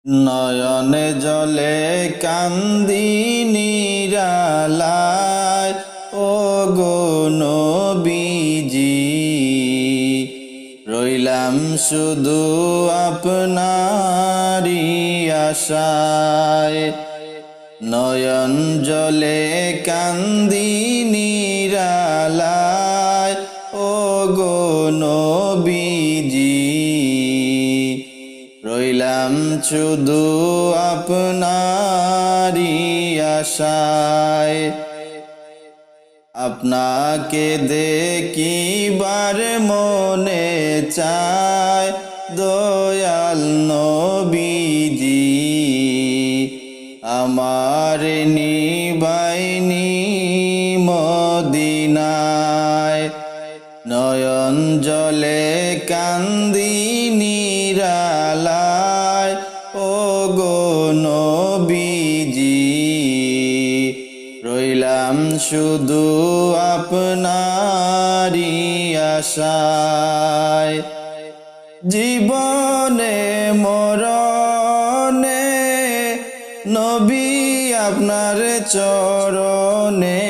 নয়নে জলে কান্দি নিরালায় ও গো নবীজি, রইলাম শুধু আপনারি আশায়। নয়ন জলে কান্দি নিরালায় ও গো নবীজি, রইলাম শুধু আপনারি আশায়। আপনাকে দেখিবার মনে চায় দয়াল নবীজি, আমার নিবাইনি মদিনায়। নয়ন জলে কান্দি নিরালায় ও গো নবীজি, রইলাম শুধু আপনারি আশায়। জীবনে মরণে নবী আপনার চরণে,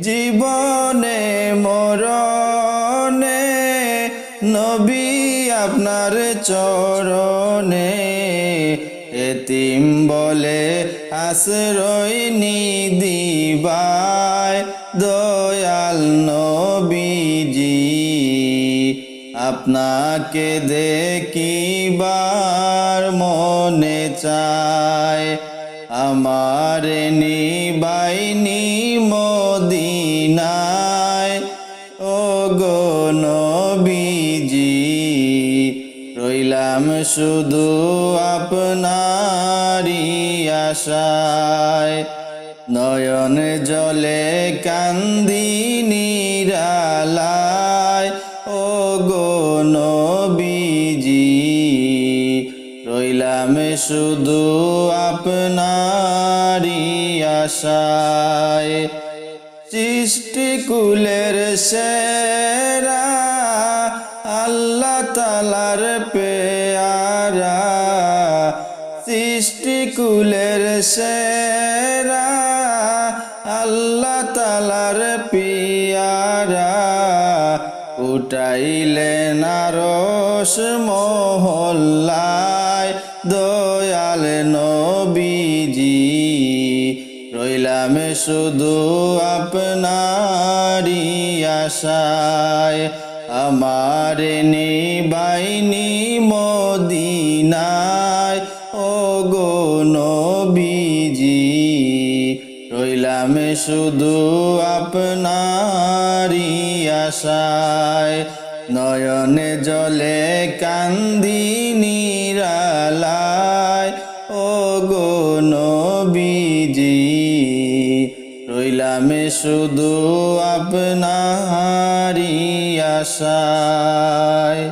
জীবনে মরণে নবী আপনার চরণে। এতিম বলে আশ্রয় নিদিবায় দয়াল নবীজি, আপনাকে দেখিবার মনে চায়। আমার নিবাইনি মদিনায় ও গো নবীজি, রইলাম শুধু আপনারি আশায়। নয়ন জলে কান্দি নিরালায় ও গো নবীজি, রইলাম শুধু আপনারি আশায়। সৃষ্টিকুলের সেরা আল্লাহ তাআলার পেয়ারা, সৃষ্টিকুলের সেরা আল্লাহ তাআলার পেয়ারা। উঠাইলেন আরশ মহল্লায় দয়াল নবীজি, রইলাম শুধু আপনারি আশায়। আমার নিবাইনি মদিনায় ও গো নবীজি, রইলাম শুধু আপনারি আশায়। নয়নে জলে কান্দি নিরালায় ও গো নবীজি, রইলাম শুধু আপনারি আশায়।